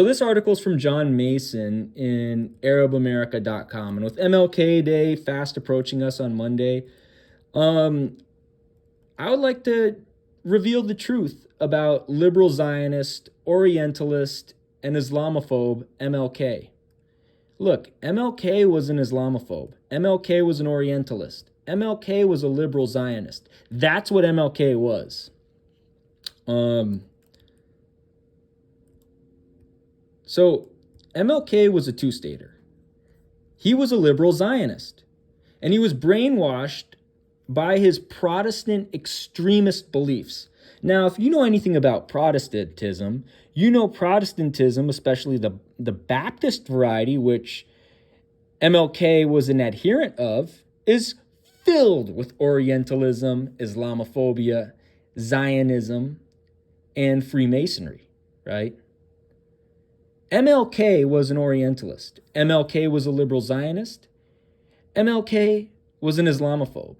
So this article is from John Mason in ArabAmerica.com. And with MLK Day fast approaching us on Monday, I would like to reveal the truth about liberal Zionist, Orientalist, and Islamophobe MLK. Look, MLK was an Islamophobe. MLK was an Orientalist. MLK was a liberal Zionist. That's what MLK was. So MLK was a two-stater. He was a liberal Zionist, and he was brainwashed by his Protestant extremist beliefs. Now, if you know anything about Protestantism, you know Protestantism, especially the Baptist variety, which MLK was an adherent of, is filled with Orientalism, Islamophobia, Zionism, and Freemasonry, right? MLK was an Orientalist. MLK was a liberal Zionist. MLK was an Islamophobe.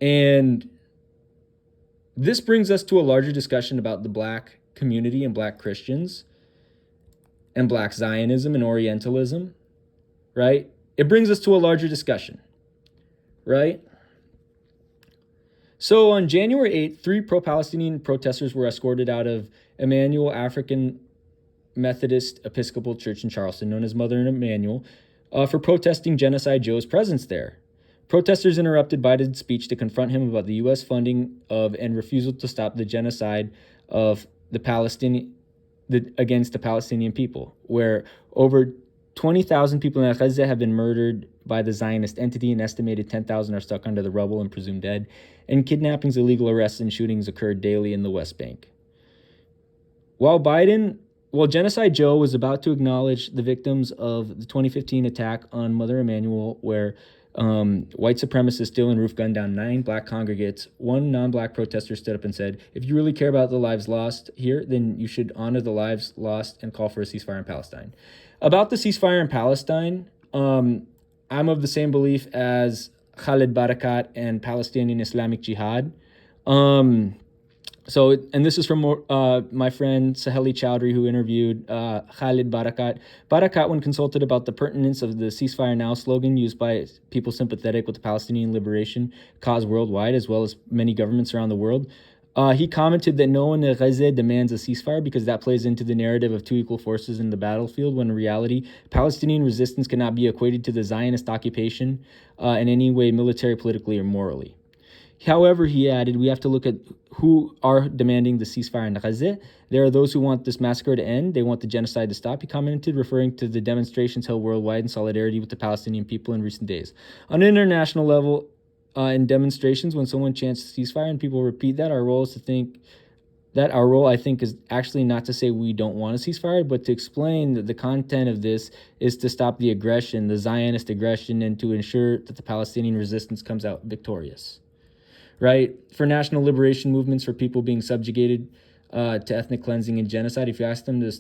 And this brings us to a larger discussion about the Black community and Black Christians and Black Zionism and Orientalism, right? It brings us to a larger discussion, right? So on January 8th, 3 pro-Palestinian protesters were escorted out of Emmanuel African Methodist Episcopal Church in Charleston, known as Mother Emmanuel, for protesting Genocide Joe's presence there. Protesters interrupted Biden's speech to confront him about the U.S. funding of and refusal to stop the genocide of against the Palestinian people, where over 20,000 people in Gaza have been murdered by the Zionist entity. An estimated 10,000 are stuck under the rubble and presumed dead. And kidnappings, illegal arrests, and shootings occurred daily in the West Bank. While Genocide Joe was about to acknowledge the victims of the 2015 attack on Mother Emmanuel, where white supremacists still and roof gunned down 9 black congregates, one non-black protester stood up and said, "If you really care about the lives lost here, then you should honor the lives lost and call for a ceasefire in Palestine." About the ceasefire in Palestine, I'm of the same belief as Khalid Barakat and Palestinian Islamic Jihad. And this is from my friend Saheli Chowdhury, who interviewed Khalid Barakat. Barakat, when consulted about the pertinence of the ceasefire now slogan used by people sympathetic with the Palestinian liberation cause worldwide, as well as many governments around the world, he commented that no one in Gaza demands a ceasefire because that plays into the narrative of 2 equal forces in the battlefield, when in reality, Palestinian resistance cannot be equated to the Zionist occupation in any way, military, politically, or morally. However, he added, we have to look at who are demanding the ceasefire in Gaza. There are those who want this massacre to end. They want the genocide to stop, he commented, referring to the demonstrations held worldwide in solidarity with the Palestinian people in recent days. On an international level, in demonstrations, when someone chants ceasefire and people repeat that, our role, I think, is actually not to say we don't want a ceasefire, but to explain that the content of this is to stop the aggression, the Zionist aggression, and to ensure that the Palestinian resistance comes out victorious. Right? For national liberation movements, for people being subjugated to ethnic cleansing and genocide, if you ask them for a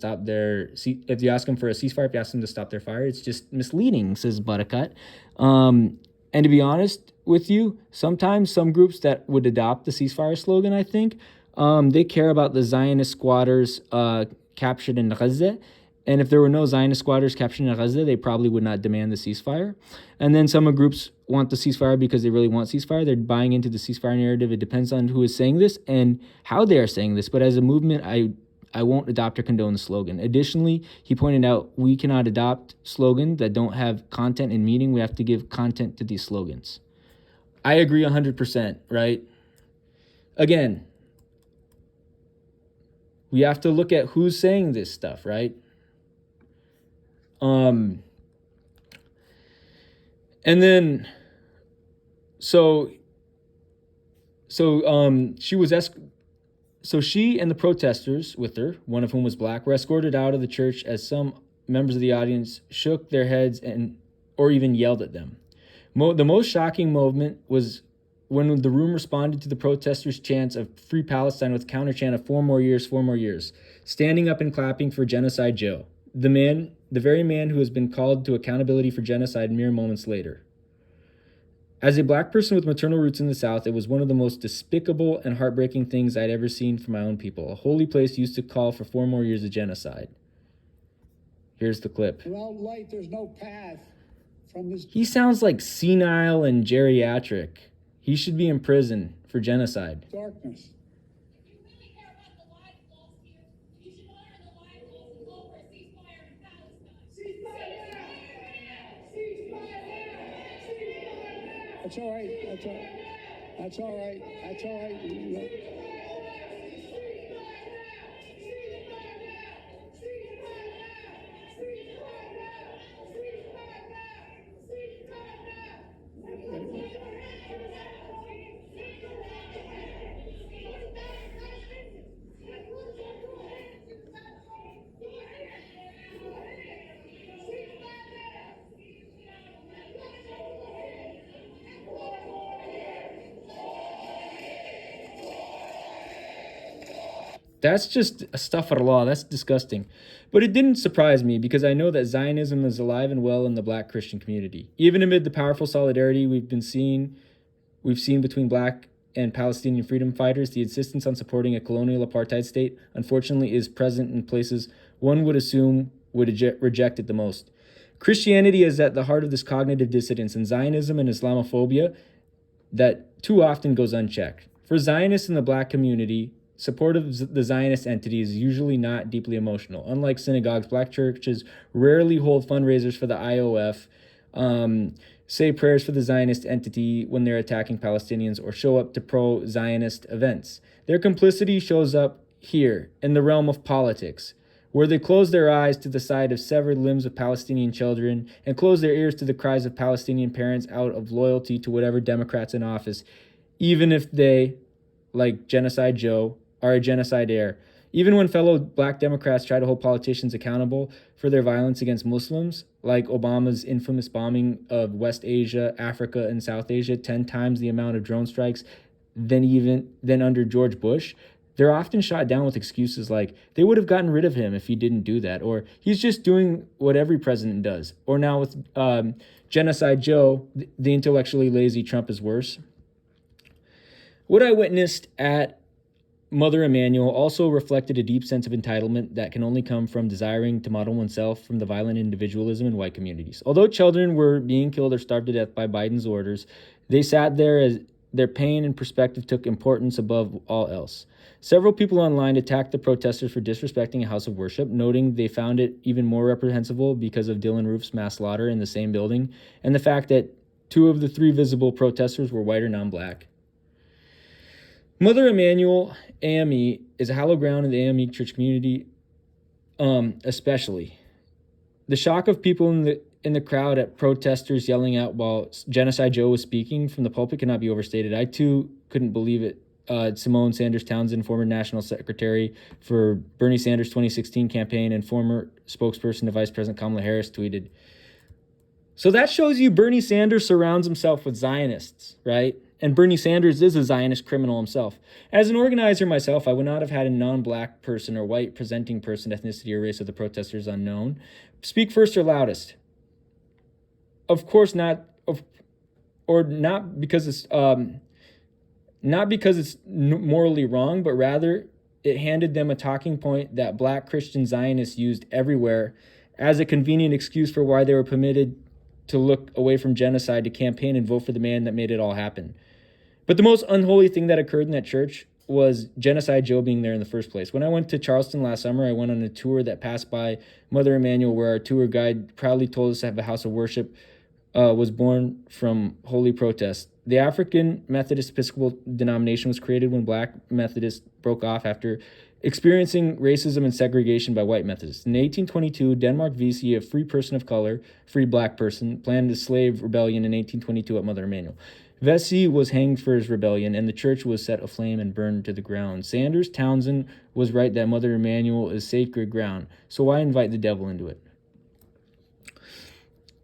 ceasefire, if you ask them to stop their fire, it's just misleading, says Barakat. And to be honest with you, sometimes some groups that would adopt the ceasefire slogan, I think, they care about the Zionist squatters captured in Gaza. And if there were no Zionist squatters captured in Gaza, they probably would not demand the ceasefire. And then some groups want the ceasefire because they really want ceasefire. They're buying into the ceasefire narrative. It depends on who is saying this and how they are saying this. But as a movement, I won't adopt or condone the slogan. Additionally, he pointed out we cannot adopt slogans that don't have content and meaning. We have to give content to these slogans. I agree 100%, right? Again, we have to look at who's saying this stuff, right? And then, so she and the protesters with her, one of whom was black, were escorted out of the church as some members of the audience shook their heads or even yelled at them. The most shocking moment was when the room responded to the protesters' chants of Free Palestine with counter chant of 4 more years, 4 more years, standing up and clapping for Genocide Joe, the very man who has been called to accountability for genocide mere moments later. As a black person with maternal roots in the South, it was one of the most despicable and heartbreaking things I'd ever seen for my own people. A holy place used to call for 4 more years of genocide. Here's the clip. Without light, there's no path from this. He sounds like senile and geriatric. He should be in prison for genocide. Darkness. That's all right. That's all right. That's all right. That's all right. That's just a stuff out of law. That's disgusting. But it didn't surprise me because I know that Zionism is alive and well in the black Christian community. Even amid the powerful solidarity we've seen between black and Palestinian freedom fighters, the insistence on supporting a colonial apartheid state unfortunately is present in places one would assume would reject it the most. Christianity is at the heart of this cognitive dissidence, and Zionism and Islamophobia that too often goes unchecked. For Zionists in the black community, support of the Zionist entity is usually not deeply emotional. Unlike synagogues, black churches rarely hold fundraisers for the IOF, say prayers for the Zionist entity when they're attacking Palestinians, or show up to pro-Zionist events. Their complicity shows up here, in the realm of politics, where they close their eyes to the sight of severed limbs of Palestinian children and close their ears to the cries of Palestinian parents out of loyalty to whatever Democrats in office, even if they, like Genocide Joe, are a genocide heir. Even when fellow black Democrats try to hold politicians accountable for their violence against Muslims, like Obama's infamous bombing of West Asia, Africa, and South Asia, 10 times the amount of drone strikes than under George Bush, they're often shot down with excuses like they would have gotten rid of him if he didn't do that, or he's just doing what every president does. Or now with Genocide Joe, the intellectually lazy Trump is worse. What I witnessed at Mother Emanuel also reflected a deep sense of entitlement that can only come from desiring to model oneself from the violent individualism in white communities. Although children were being killed or starved to death by Biden's orders, they sat there as their pain and perspective took importance above all else. Several people online attacked the protesters for disrespecting a house of worship, noting they found it even more reprehensible because of Dylan Roof's mass slaughter in the same building, and the fact that 2 of the 3 visible protesters were white or non-black. Mother Emanuel AME is a hallowed ground in the AME church community, especially. The shock of people in the crowd at protesters yelling out while Genocide Joe was speaking from the pulpit cannot be overstated. I too couldn't believe it. Simone Sanders Townsend, former national secretary for Bernie Sanders' 2016 campaign and former spokesperson to Vice President Kamala Harris, tweeted, "So that shows you Bernie Sanders surrounds himself with Zionists, right? And Bernie Sanders is a Zionist criminal himself. As an organizer myself, I would not have had a non-black person or white presenting person, ethnicity, or race of the protesters unknown speak first or loudest. Of course not, not because it's morally wrong, but rather it handed them a talking point that black Christian Zionists used everywhere as a convenient excuse for why they were permitted to look away from genocide, to campaign and vote for the man that made it all happen. But the most unholy thing that occurred in that church was Genocide Joe being there in the first place. When I went to Charleston last summer, I went on a tour that passed by Mother Emanuel, where our tour guide proudly told us to have a house of worship was born from holy protest. The African Methodist Episcopal denomination was created when black Methodists broke off after experiencing racism and segregation by white Methodists. In 1822, Denmark Vesey, a free person of color, free black person, planned a slave rebellion in 1822 at Mother Emanuel. Vesey was hanged for his rebellion, and the church was set aflame and burned to the ground. Sanders Townsend was right that Mother Emanuel is sacred ground, so why invite the devil into it?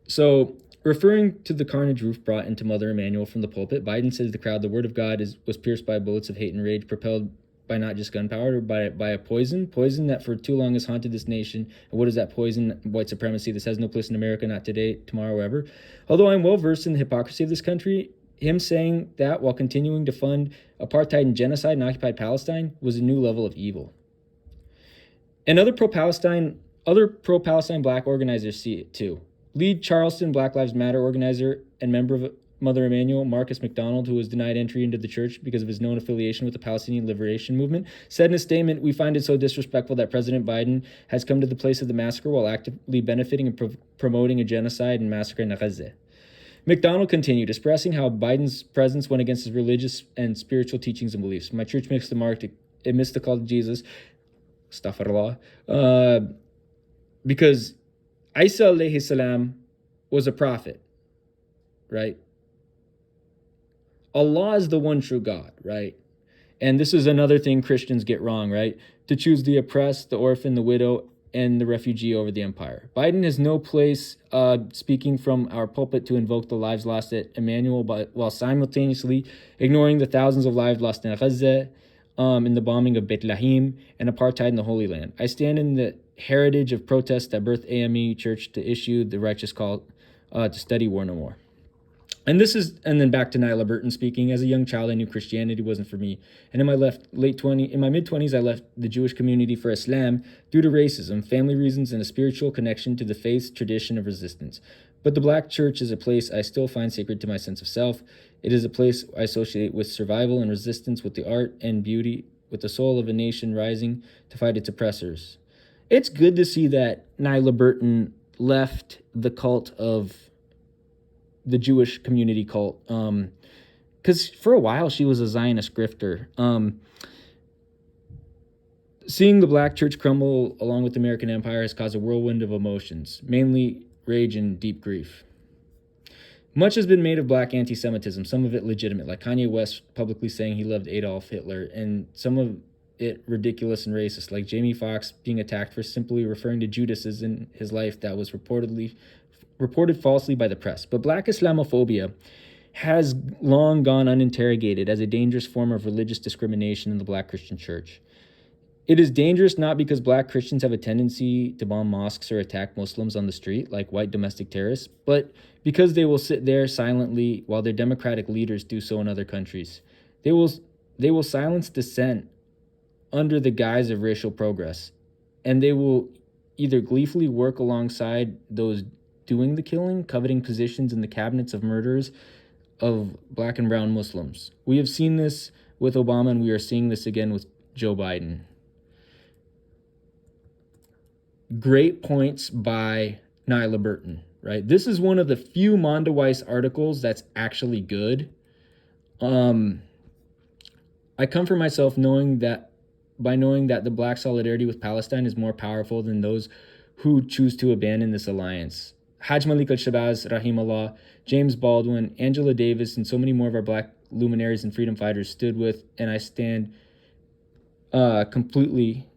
So, referring to the carnage Roof brought into Mother Emanuel from the pulpit, Biden said to the crowd, the word of God was pierced by bullets of hate and rage, propelled by not just gunpowder, but by a poison that for too long has haunted this nation. And what is that poison? White supremacy. This has no place in America, not today, tomorrow, ever. Although I'm well versed in the hypocrisy of this country, him saying that while continuing to fund apartheid and genocide in occupied Palestine was a new level of evil. And other pro-Palestine Black organizers see it too. Lead Charleston Black Lives Matter organizer and member of Mother Emanuel, Marcus McDonald, who was denied entry into the church because of his known affiliation with the Palestinian Liberation Movement, said in a statement, "We find it so disrespectful that President Biden has come to the place of the massacre while actively benefiting and promoting a genocide and massacre in Gaza." McDonald continued, expressing how Biden's presence went against his religious and spiritual teachings and beliefs. "My church missed the mark. It missed the call to Jesus. Astaghfirullah. Because Isa alayhi salam was a prophet, right? Allah is the one true God, right? And this is another thing Christians get wrong, right? To choose the oppressed, the orphan, the widow, and the refugee over the empire. Biden has no place speaking from our pulpit to invoke the lives lost at Emmanuel, but while simultaneously ignoring the thousands of lives lost in Gaza, in the bombing of Beit Lahim, and apartheid in the Holy Land. I stand in the heritage of protests that birthed AME Church to issue the righteous call to study war no more." And then back to Nyla Burton speaking. "As a young child, I knew Christianity wasn't for me. And in my mid-20s, I left the Jewish community for Islam due to racism, family reasons, and a spiritual connection to the faith's tradition of resistance. But the Black church is a place I still find sacred to my sense of self. It is a place I associate with survival and resistance, with the art and beauty, with the soul of a nation rising to fight its oppressors." It's good to see that Nyla Burton left the cult of the Jewish community cult, because for a while she was a Zionist grifter. Seeing the Black church crumble along with the American empire has caused a whirlwind of emotions, mainly rage and deep grief. Much has been made of Black anti-Semitism, some of it legitimate, like Kanye West publicly saying he loved Adolf Hitler, and some of it ridiculous and racist, like Jamie Foxx being attacked for simply referring to Judases in his life that was reported falsely by the press. But Black Islamophobia has long gone uninterrogated as a dangerous form of religious discrimination in the Black Christian church. It is dangerous not because Black Christians have a tendency to bomb mosques or attack Muslims on the street like white domestic terrorists, but because they will sit there silently while their democratic leaders do so in other countries. They will silence dissent under the guise of racial progress, and they will either gleefully work alongside those doing the killing, coveting positions in the cabinets of murderers of Black and brown Muslims. We have seen this with Obama, and we are seeing this again with Joe Biden. Great points by Nyla Burton, right? This is one of the few Mondaweiss articles that's actually good. I come for myself knowing that the Black solidarity with Palestine is more powerful than those who choose to abandon this alliance. Haj Malik al-Shabazz, Rahimullah, James Baldwin, Angela Davis, and so many more of our Black luminaries and freedom fighters stood with, and I stand completely,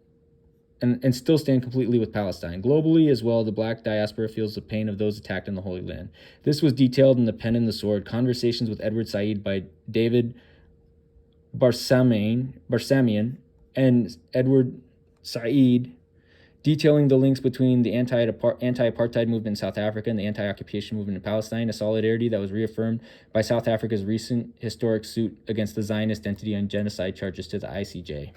and still stand completely with Palestine. Globally as well, the Black diaspora feels the pain of those attacked in the Holy Land. This was detailed in The Pen and the Sword, Conversations with Edward Said by David Barsamian and Edward Said, detailing the links between the anti-apartheid movement in South Africa and the anti-occupation movement in Palestine, a solidarity that was reaffirmed by South Africa's recent historic suit against the Zionist entity on genocide charges to the ICJ.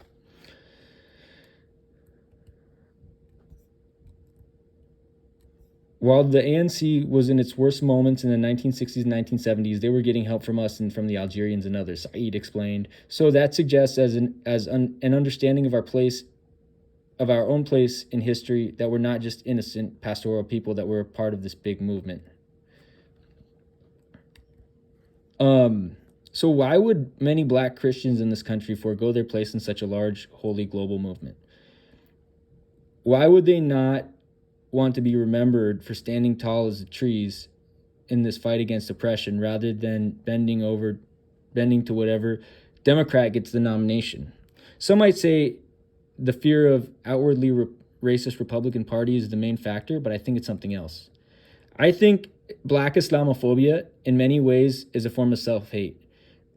While the ANC was in its worst moments in the 1960s and 1970s, they were getting help from us and from the Algerians and others, Said explained. So that suggests an understanding of our own place in history, that we're not just innocent pastoral people, that we're a part of this big movement. So why would many Black Christians in this country forego their place in such a large, holy global movement? Why would they not want to be remembered for standing tall as the trees in this fight against oppression, rather than bending to whatever Democrat gets the nomination? Some might say the fear of outwardly racist Republican Party is the main factor, but I think it's something else. I think Black Islamophobia in many ways is a form of self-hate.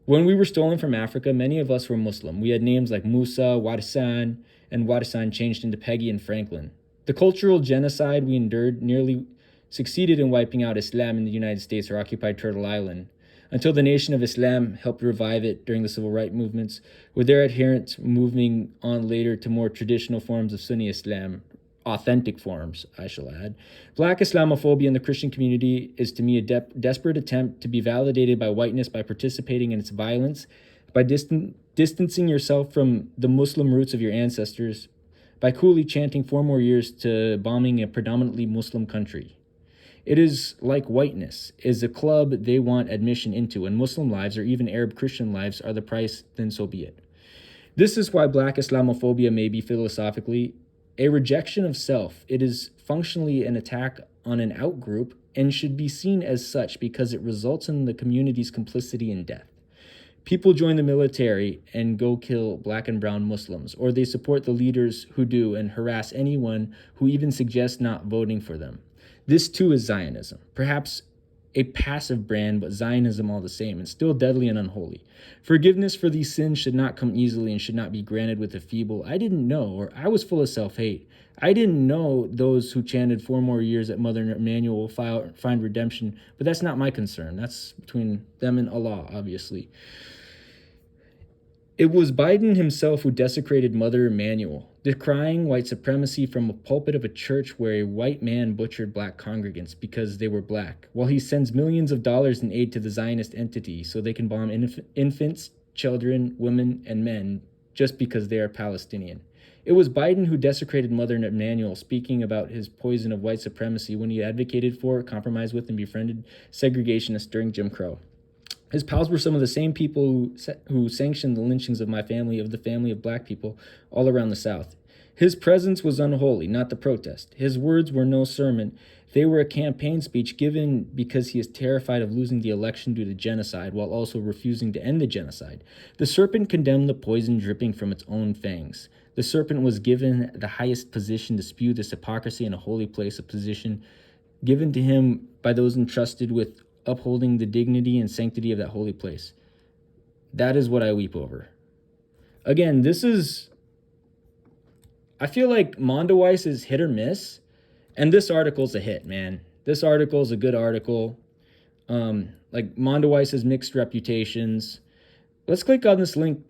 When we were stolen from Africa, many of us were Muslim. We had names like Musa, Warisan, and Warisan changed into Peggy and Franklin. The cultural genocide we endured nearly succeeded in wiping out Islam in the United States or occupied Turtle Island. until the Nation of Islam helped revive it during the civil rights movements, with their adherents moving on later to more traditional forms of Sunni Islam, authentic forms, I shall add. Black Islamophobia in the Christian community is to me a desperate attempt to be validated by whiteness by participating in its violence, by distancing yourself from the Muslim roots of your ancestors, by coolly chanting 4 more years to bombing a predominantly Muslim country. It is like whiteness, is a club they want admission into, and Muslim lives or even Arab Christian lives are the price, then so be it. This is why Black Islamophobia may be philosophically a rejection of self. It is functionally an attack on an outgroup and should be seen as such because it results in the community's complicity in death. People join the military and go kill black and brown Muslims, or they support the leaders who do and harass anyone who even suggests not voting for them. This too is Zionism, perhaps a passive brand, but Zionism all the same, and still deadly and unholy. Forgiveness for these sins should not come easily and should not be granted with a feeble, I didn't know, or I was full of self-hate. I didn't know those who chanted 4 more years at Mother Emmanuel will find redemption, but that's not my concern. That's between them and Allah, obviously. It was Biden himself who desecrated Mother Emmanuel, decrying white supremacy from a pulpit of a church where a white man butchered black congregants because they were black, while he sends millions of dollars in aid to the Zionist entity so they can bomb infants, children, women, and men just because they are Palestinian. It was Biden who desecrated Mother Emmanuel, speaking about his poison of white supremacy when he advocated for, compromised with, and befriended segregationists during Jim Crow. His pals were some of the same people who sanctioned the lynchings of my family, of the family of black people all around the South. His presence was unholy, not the protest. His words were no sermon. They were a campaign speech given because he is terrified of losing the election due to genocide, while also refusing to end the genocide. The serpent condemned the poison dripping from its own fangs. The serpent was given the highest position to spew this hypocrisy in a holy place, a position given to him by those entrusted with upholding the dignity and sanctity of that holy place. That is what I weep over. Again, I feel like Mondoweiss is hit or miss, and this article's a hit, man. This article's a good article. Like Mondoweiss has mixed reputations. Let's click on this link